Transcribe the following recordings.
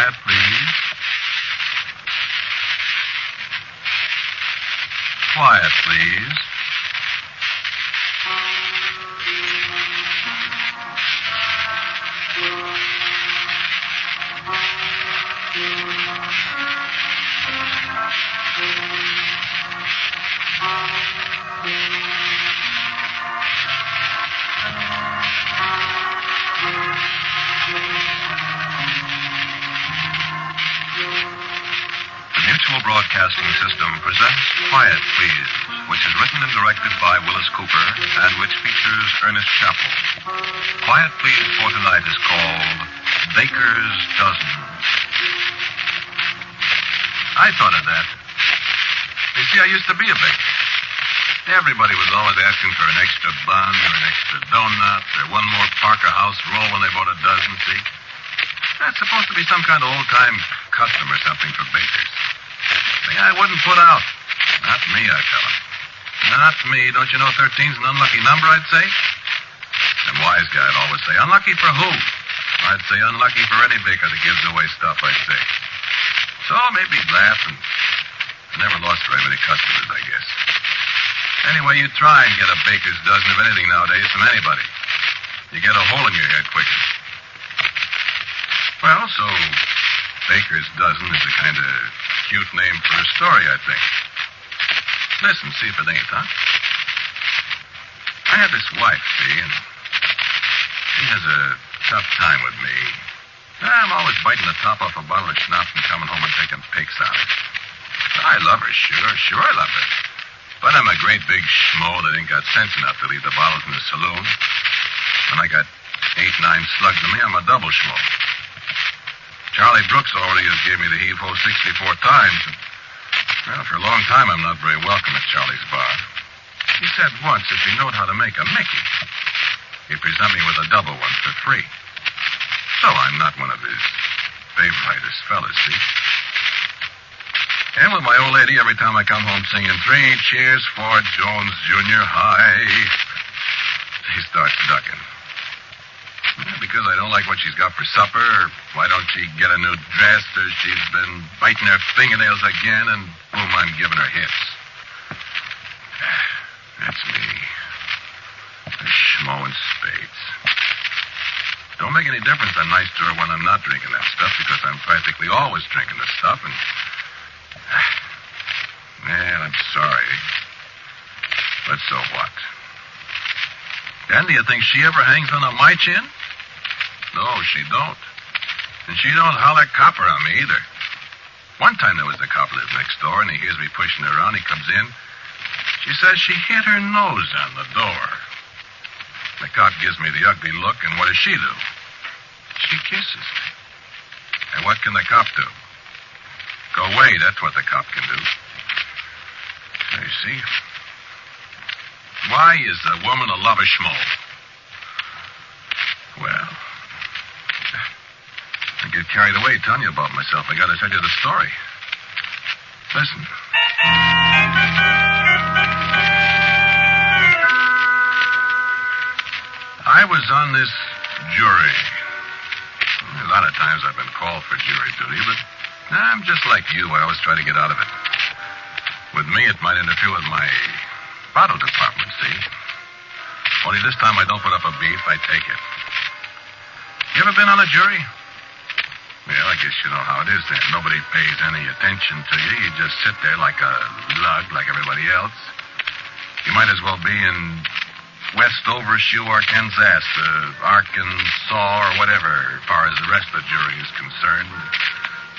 Quiet, please. Quiet, please. Broadcasting System presents Quiet, Please, which is written and directed by Willis Cooper and which features Ernest Chappell. Quiet, Please for tonight is called Baker's Dozen. I thought of that. You see, I used to be a baker. Everybody was always asking for an extra bun or an extra donut or one more Parker House roll when they bought a dozen, see? That's supposed to be some kind of old-time custom or something for bakers. Thing I wouldn't put out. Not me, I tell him. Not me. Don't you know 13's an unlucky number, I'd say? Some wise guy would always say, unlucky for who? I'd say unlucky for any baker that gives away stuff, I'd say. So maybe he'd laugh, and I never lost very many customers, I guess. Anyway, you try and get a baker's dozen of anything nowadays from anybody. You get a hole in your head quicker. Well, so Baker's Dozen is a kind of cute name for a story, I think. Listen, see if it ain't, huh? I had this wife, see, and she has a tough time with me. I'm always biting the top off a bottle of schnapps and coming home and taking pics out of it. I love her, sure I love her. But I'm a great big schmo that ain't got sense enough to leave the bottles in the saloon. When I got 8-9 slugs in me, I'm a double schmo. Charlie Brooks already has gave me the heave-ho 64 times. And, well, for a long time, I'm not very welcome at Charlie's bar. He said once if he knowed how to make a Mickey, he'd present me with a double one for free. So I'm not one of his favoriteest fellas, see? And with my old lady, every time I come home singing 3 cheers for Jones Jr. High, he starts ducking. Because I don't like what she's got for supper, or why don't she get a new dress, or she's been biting her fingernails again, and boom, I'm giving her hits. That's me. A schmo in spades. Don't make any difference I'm nice to her when I'm not drinking that stuff, because I'm practically always drinking the stuff, and... Man, I'm sorry. But so what? And do you think she ever hangs one on my chin? No, she don't. And she don't holler copper on me either. One time there was a cop lives next door, and he hears me pushing her around. He comes in. She says she hit her nose on the door. The cop gives me the ugly look, and what does she do? She kisses me. And what can the cop do? Go away, that's what the cop can do. So you see... Why is a woman a lover schmo? Well, I get carried away telling you about myself. I gotta tell you the story. Listen. I was on this jury. A lot of times I've been called for jury duty, but I'm just like you. I always try to get out of it. With me, it might interfere with my bottle department, see? Only this time I don't put up a beef, I take it. You ever been on a jury? Well, I guess you know how it is then. Nobody pays any attention to you. You just sit there like a lug, like everybody else. You might as well be in West Overshoe, Arkansas, Arkansas, or whatever, as far as the rest of the jury is concerned.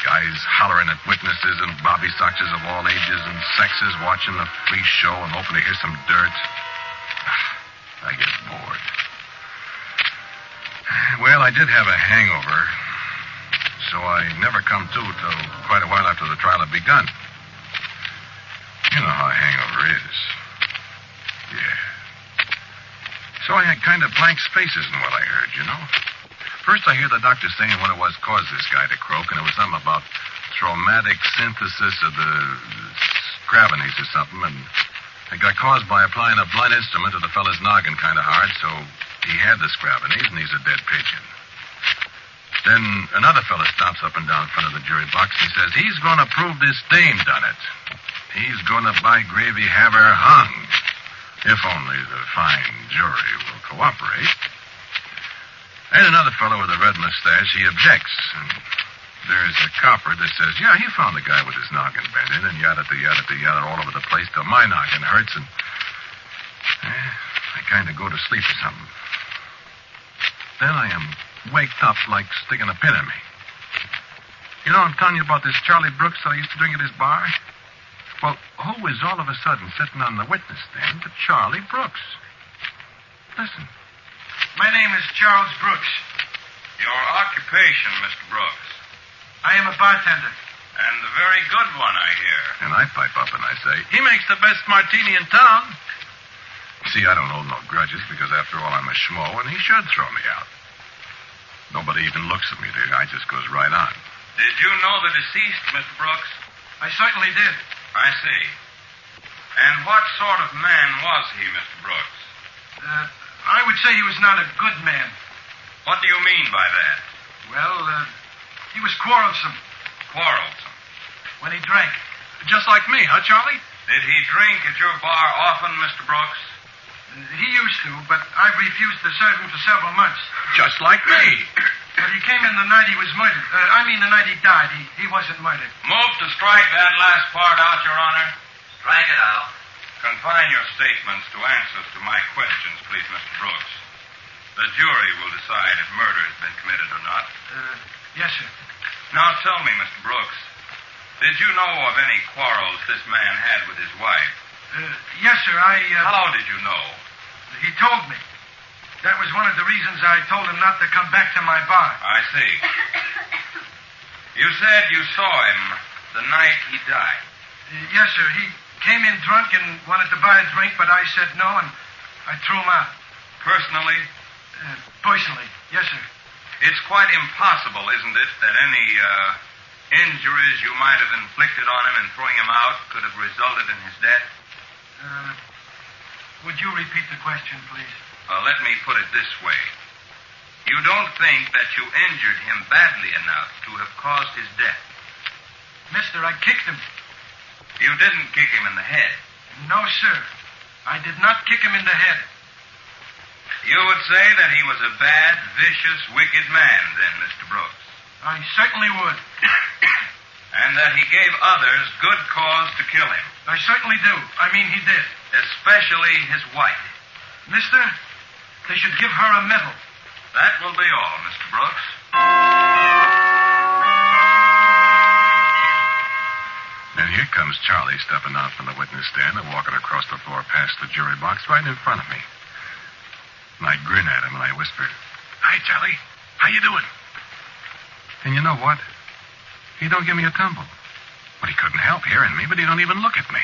Guys hollering at witnesses and bobby soxers of all ages and sexes watching the free show and hoping to hear some dirt. I get bored. Well, I did have a hangover, so I never come to till quite a while after the trial had begun. You know how a hangover is. Yeah. So I had kind of blank spaces in what I heard, you know. First, I hear the doctor saying what it was caused this guy to croak, and it was something about traumatic synthesis of the scravenies or something, and it got caused by applying a blunt instrument to the fella's noggin kind of hard, so he had the scravenies, and he's a dead pigeon. Then another fella stomps up and down in front of the jury box. He says he's going to prove this dame done it. He's going to, by gravy, have her hung. If only the fine jury will cooperate. And another fellow with a red mustache, he objects. And there's a copper that says, yeah, he found the guy with his noggin bent in, and yada all over the place till my noggin hurts, and I kind of go to sleep or something. Then I am waked up like sticking a pin in me. You know, I'm telling you about this Charlie Brooks that I used to drink at his bar? Well, who is all of a sudden sitting on the witness stand but Charlie Brooks? Listen. My name is Charles Brooks. Your occupation, Mr. Brooks. I am a bartender. And a very good one, I hear. And I pipe up and I say, he makes the best martini in town. See, I don't hold no grudges because, after all, I'm a schmo, and he should throw me out. Nobody even looks at me. The guy just goes right on. Did you know the deceased, Mr. Brooks? I certainly did. I see. And what sort of man was he, Mr. Brooks? I would say he was not a good man. What do you mean by that? Well, he was quarrelsome. Quarrelsome? When he drank. Just like me, huh, Charlie? Did he drink at your bar often, Mr. Brooks? He used to, but I've refused to serve him for several months. Just like me. But he came in the night he was murdered. The night he died. He wasn't murdered. Move to strike that last part out, Your Honor. Strike it out. Confine your statements to answers to my questions, please, Mr. Brooks. The jury will decide if murder has been committed or not. Yes, sir. Now tell me, Mr. Brooks, did you know of any quarrels this man had with his wife? Yes, sir. How did you know? He told me. That was one of the reasons I told him not to come back to my bar. I see. You said you saw him the night he died. Yes, sir. He came in drunk and wanted to buy a drink, but I said no, and I threw him out. Personally? Personally, yes, sir. It's quite impossible, isn't it, that any injuries you might have inflicted on him in throwing him out could have resulted in his death? Would you repeat the question, please? Let me put it this way. You don't think that you injured him badly enough to have caused his death? Mister, I kicked him. You didn't kick him in the head? No, sir. I did not kick him in the head. You would say that he was a bad, vicious, wicked man, then, Mr. Brooks? I certainly would. And that he gave others good cause to kill him? I certainly do. I mean, he did. Especially his wife? Mister, they should give her a medal. That will be all, Mr. Brooks. And here comes Charlie stepping out from the witness stand and walking across the floor past the jury box right in front of me. And I grin at him and I whispered, "Hi, Charlie. How you doing?" And you know what? He don't give me a tumble. But he couldn't help hearing me, but he don't even look at me.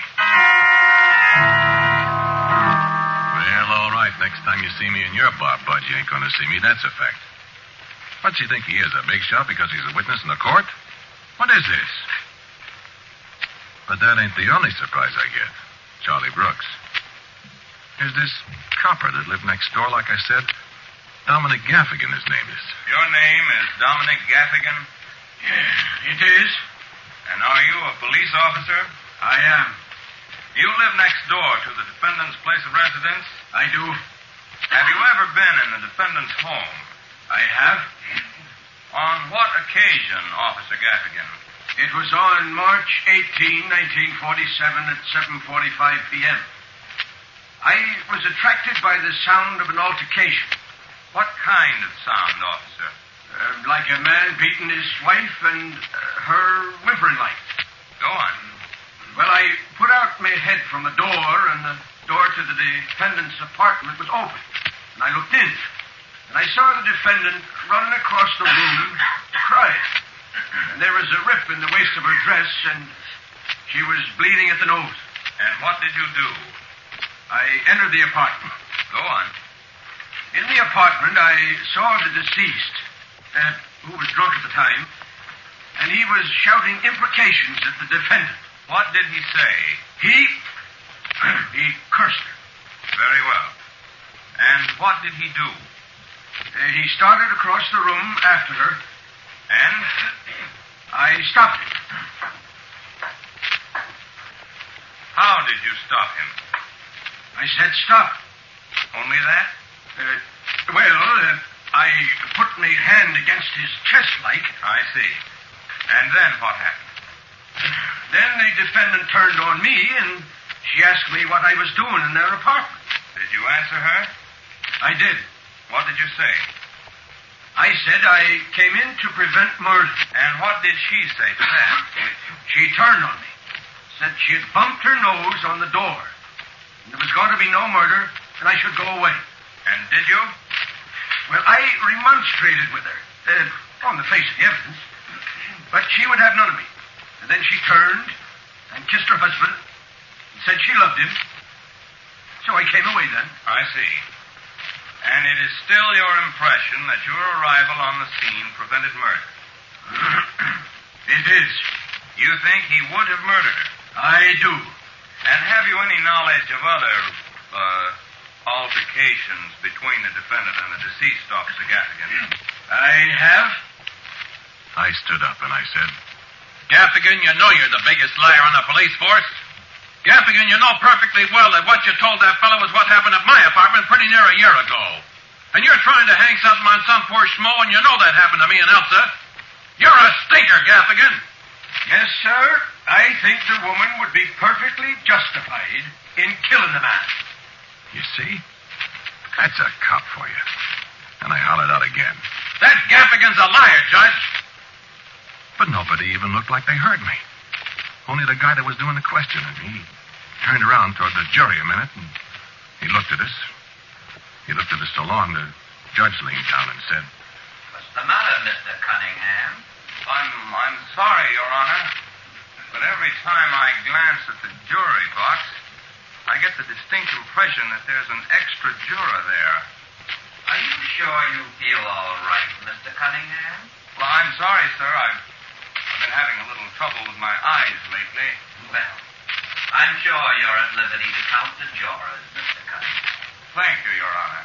Well, all right. Next time you see me in your bar, Bud, you ain't going to see me. That's a fact. What's he think he is, a big shot because he's a witness in the court? What is this? But that ain't the only surprise I get. Charlie Brooks. There's this copper that lived next door, like I said. Dominik Gaffigan, his name is. Your name is Dominik Gaffigan? Yeah, it is. And are you a police officer? I am. You live next door to the defendant's place of residence? I do. Have you ever been in the defendant's home? I have. On what occasion, Officer Gaffigan? It was on March 18, 1947 at 7:45 p.m. I was attracted by the sound of an altercation. What kind of sound, officer? Like a man beating his wife and her whimpering like. Go on. Well, I put out my head from the door, and the door to the defendant's apartment was open. And I looked in, and I saw the defendant running across the room crying. And there was a rip in the waist of her dress, and she was bleeding at the nose. And what did you do? I entered the apartment. Go on. In the apartment, I saw the deceased, who was drunk at the time, and he was shouting imprecations at the defendant. What did he say? He cursed her. Very well. And what did he do? He started across the room after her, And? I stopped him. How did you stop him? I said stop. Only that? I put my hand against his chest like. I see. And then what happened? Then the defendant turned on me, and she asked me what I was doing in their apartment. Did you answer her? I did. What did you say? I said I came in to prevent murder. And what did she say to that? She turned on me, said she had bumped her nose on the door, and there was going to be no murder, and I should go away. And did you? Well, I remonstrated with her, on the face of the evidence, but she would have none of me. And then she turned and kissed her husband and said she loved him. So I came away then. I see. And it is still your impression that your arrival on the scene prevented murder? It is. You think he would have murdered her? I do. And have you any knowledge of other, altercations between the defendant and the deceased, Officer Gaffigan? I have. I stood up and I said, Gaffigan, you know you're the biggest liar on the police force. Gaffigan, you know perfectly well that what you told that fellow was what happened at my apartment pretty near a year ago. And you're trying to hang something on some poor schmo, and you know that happened to me and Elsa. You're a stinker, Gaffigan. Yes, sir. I think the woman would be perfectly justified in killing the man. you see? That's a cop for you. And I hollered out again. That Gaffigan's a liar, Judge. But nobody even looked like they heard me. Only the guy that was doing the questioning. He turned around toward the jury a minute, and he looked at us. He looked at us so long, the judge leaned down and said, "What's the matter, Mr. Cunningham?" I'm sorry, Your Honor, but every time I glance at the jury box, I get the distinct impression that there's an extra juror there. Are you sure you feel all right, Mr. Cunningham? Well, I'm sorry, sir. I've been having a little trouble with my eyes lately. Well, I'm sure you're at liberty to count the jurors, Mr. Cunningham. Thank you, Your Honor.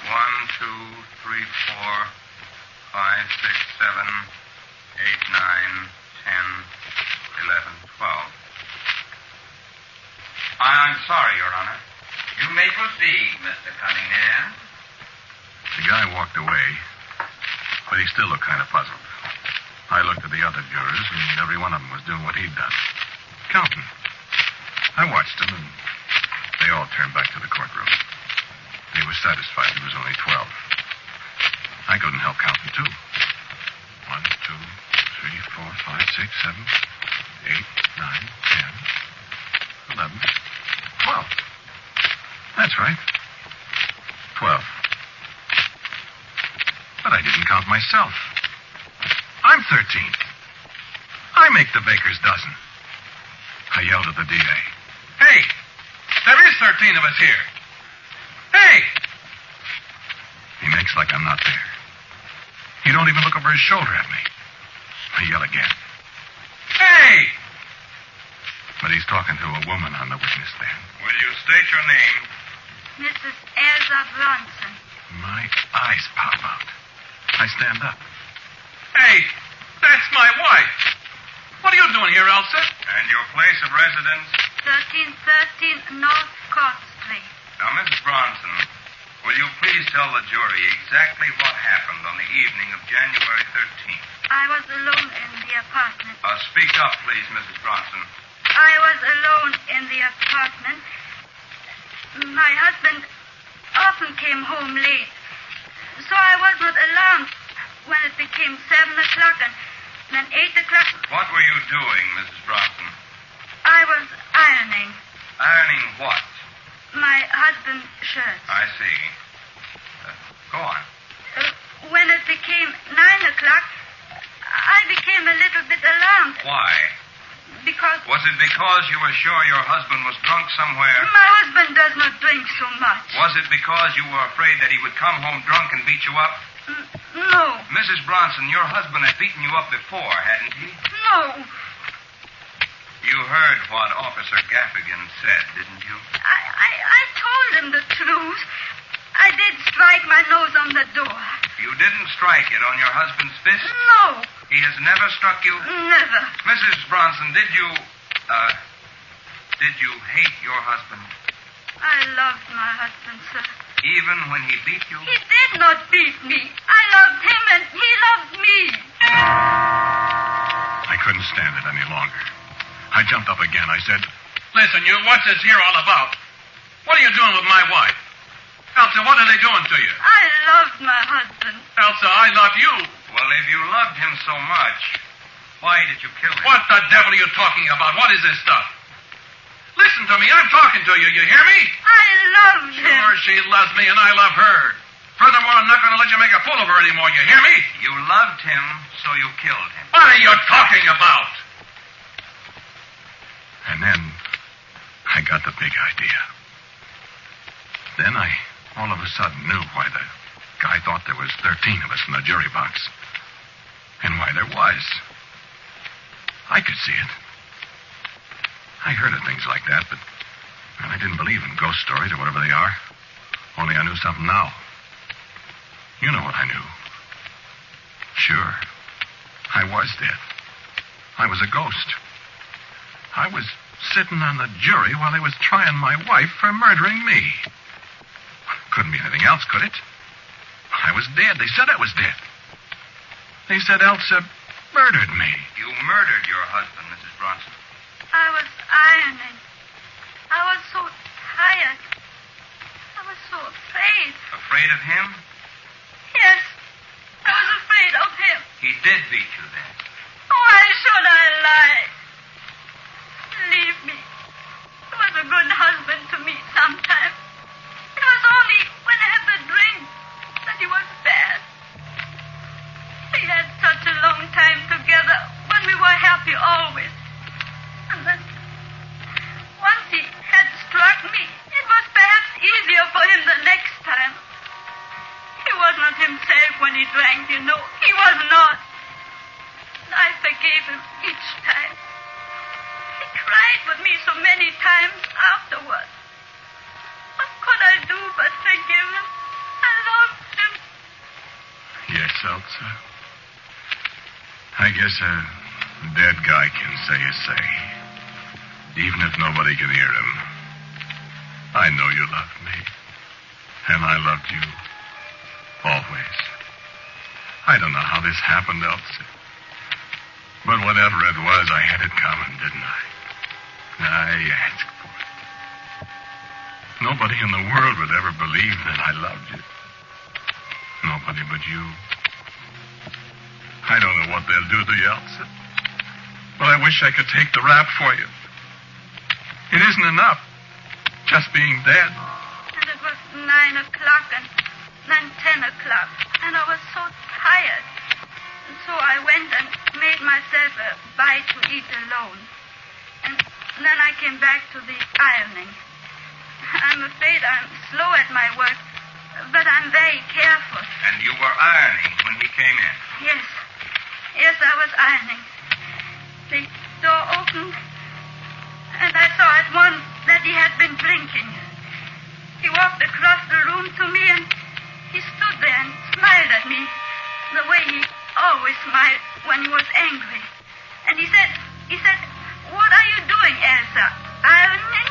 1, 2, 3, 4, 5, 6, 7, 8, 9, 10, 11, 12. I'm sorry, Your Honor. You may proceed, Mr. Cunningham. The guy walked away, but he still looked kind of puzzled. I looked at the other jurors, and every one of them was doing what he'd done. Counting. I watched them, and they all turned back to the courtroom. He was satisfied there was only 12. I couldn't help counting, too. 1, 2, 3, 4, 5, 6, 7, 8, 9, 10, 11, 12. That's right. 12. But I didn't count myself. I'm 13th. I make the baker's dozen. I yelled at the DA. Hey, there is 13 of us here. Hey! He makes like I'm not there. He don't even look over his shoulder at me. I yell again. Hey! But he's talking to a woman on the witness stand. Will you state your name? Mrs. Elsa Bronson. My eyes pop out. I stand up. Hey, that's my wife. What are you doing here, Elsa? And your place of residence? 1313 North Court Street. Now, Mrs. Bronson, will you please tell the jury exactly what happened on the evening of January 13th? I was alone in the apartment. Speak up, please, Mrs. Bronson. I was alone in the apartment. My husband often came home late, so I was not alarmed when it became 7 o'clock and then 8 o'clock. What were you doing, Mrs. Bronson? I was ironing Ironing what? my husband's shirt. I see. Go on. When it became 9 o'clock, I became a little bit alarmed Why? because Was it because you were sure your husband was drunk somewhere? my husband does not drink so much. Was it because you were afraid that he would come home drunk and beat you up? No, Mrs. Bronson, your husband had beaten you up before, hadn't he? no. You heard what Officer Gaffigan said, didn't you? I told him the truth. I strike my nose on the door. You didn't strike it on your husband's fist? No, He has never struck you? never. Mrs. Bronson, did you hate your husband? I loved my husband, sir. Even when he beat you? He did not beat me. I loved him and he loved me. I couldn't stand it any longer. I jumped up again. I said, Listen, you, what's this here all about? What are you doing with my wife? Elsa, what are they doing to you? I loved my husband. Elsa, I love you. Well, if you loved him so much, why did you kill him? What the devil are you talking about? What is this stuff? Listen to me. I'm talking to you. You hear me? I loved him. Sure, she loves me and I love her. Furthermore, I'm not going to let you make a fool of her anymore. You hear me? You loved him, so you killed him. What are you talking about? and then I got the big idea. Then I all of a sudden knew why the guy thought there was 13 of us in the jury box. And why there was. I could see it. I heard of things like that, but I didn't believe in ghost stories or whatever they are. Only I knew something now. You know what I knew. Sure. I was dead. I was a ghost. I was sitting on the jury while they was trying my wife for murdering me. Couldn't be anything else, could it? I was dead. They said I was dead. They said Elsa murdered me. You murdered your husband, Mrs. Bronson. I was ironing. I was so tired. I was so afraid. Afraid of him? Yes, I was afraid of him. He did beat you then. Why should I lie? Leave me. He was a good husband to me sometimes. It was only when I had the drink that he was bad. We had such a long time together when we were happy always. And then, once he had struck me, it was perhaps easier for him the next time. He was not himself when he drank, you know. He was not. I forgave him each time. He cried with me so many times afterwards. What could I do but forgive him? I loved him. Yes, Elsa. I guess a dead guy can say his say. Even if nobody can hear him. I know you loved me. And I loved you. Always. I don't know how this happened, Elsa. But whatever it was, I had it coming, didn't I? I asked for it. Nobody in the world would ever believe that I loved you. Nobody but you. I don't know what they'll do to you, Elsa. But I wish I could take the rap for you. It isn't enough. Just being dead. And it was 9 o'clock and then 10 o'clock. And I was so tired. And so I went and made myself a bite to eat alone. And then I came back to the ironing. I'm afraid I'm slow at my work, but I'm very careful. And you were ironing when he came in? Yes. Yes, I was ironing. The door opened, and I saw at once that he had been drinking. He walked across the room to me, and he stood there and smiled at me the way he always smiled when he was angry. And he said, "What are you doing, Elsa? Ironing?"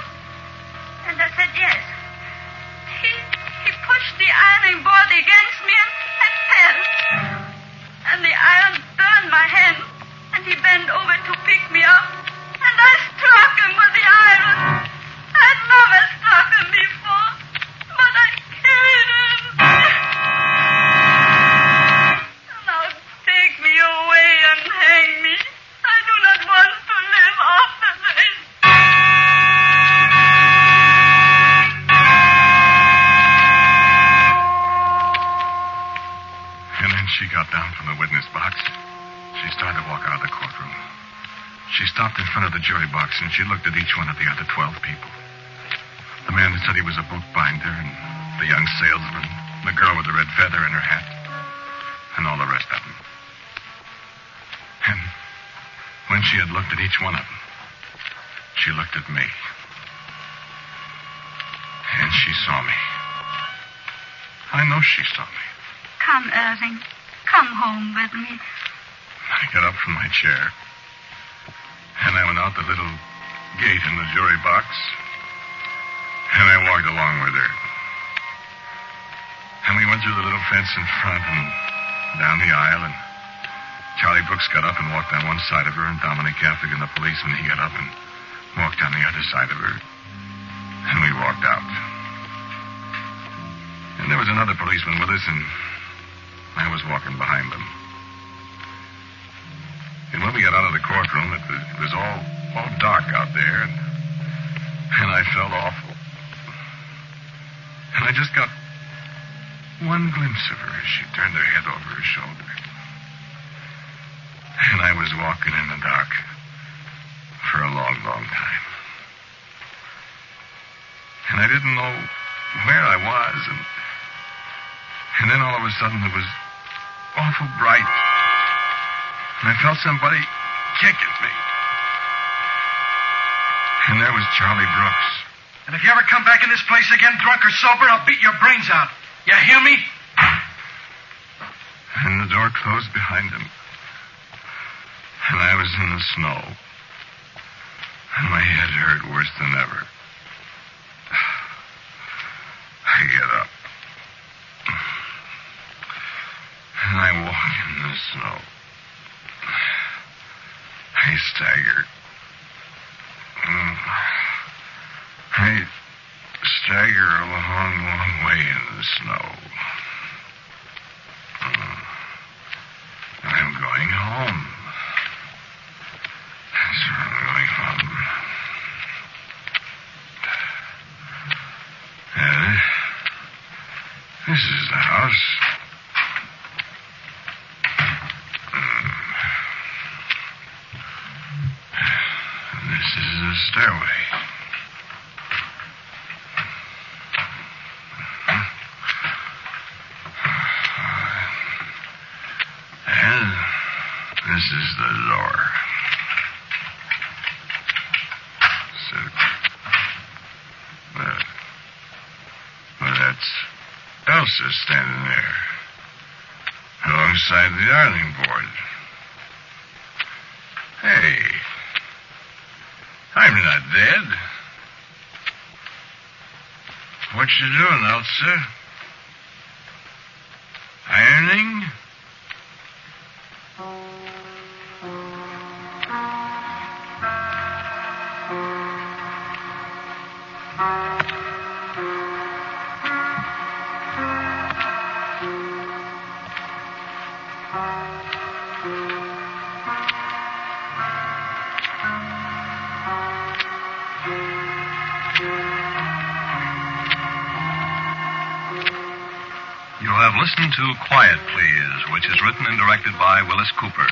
And I said, "Yes." He pushed the ironing board against me and I fell. And the iron burned my hand, and he bent over to pick me up. And I struck him with the iron. I'd never struck him before, but I killed him. Now take me away and hang me. I do not want to live after this. And then she got down from the witness box. She started to walk out of the courtroom. She stopped in front of the jury box, and she looked at each one of the other 12 people. The man that said he was a bookbinder, and the young salesman, and the girl with the red feather in her hat, and all the rest of them. And when she had looked at each one of them, she looked at me. And she saw me. I know she saw me. Come, Irving. Come home with me. I got up from my chair, and I went out the little gate in the jury box, and I walked along with her. And we went through the little fence in front and down the aisle, and Charlie Brooks got up and walked on one side of her, and Dominik Gaffigan, the policeman, he got up and walked on the other side of her. And we walked out. And there was another policeman with us, and I was walking behind them. And when we got out of the courtroom, it was all dark out there, and I felt awful. And I just got one glimpse of her as she turned her head over her shoulder. And I was walking in the dark for a long, long time. And I didn't know where I was, and then all of a sudden it was awful bright. And I felt somebody kick at me. And there was Charlie Brooks. And if you ever come back in this place again, drunk or sober, I'll beat your brains out. You hear me? And the door closed behind him. And I was in the snow. And my head hurt worse than ever. I get up. And I walk in the snow. I stagger. I stagger a long, long way in the snow. I'm going home. So I'm going home. This is the house. This is the stairway. And this is the door. Well, that's Elsa standing there, alongside the ironing board. Hey, I'm not dead. What you doing, Elsa? Ironing? You have listened to Quiet Please, which is written and directed by Willis Cooper.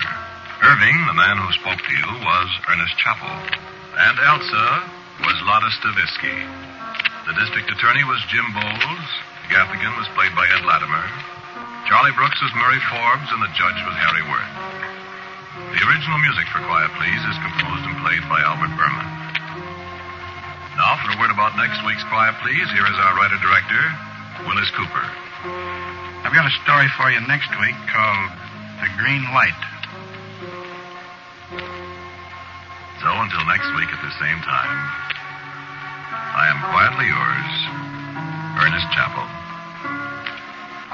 Irving, the man who spoke to you, was Ernest Chappell. And Elsa was Lotta Stavisky. The district attorney was Jim Bowles. Gaffigan was played by Ed Latimer. Charlie Brooks was Murray Forbes, and the judge was Harry Worth. The original music for Quiet Please is composed and played by Albert Berman. Now, for a word about next week's Quiet Please, here is our writer-director, Willis Cooper. I've got a story for you next week called The Green Light. So until next week at the same time, I am quietly yours, Ernest Chappell.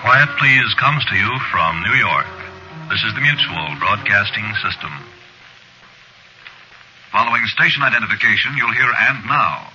Quiet Please comes to you from New York. This is the Mutual Broadcasting System. Following station identification, you'll hear And Now,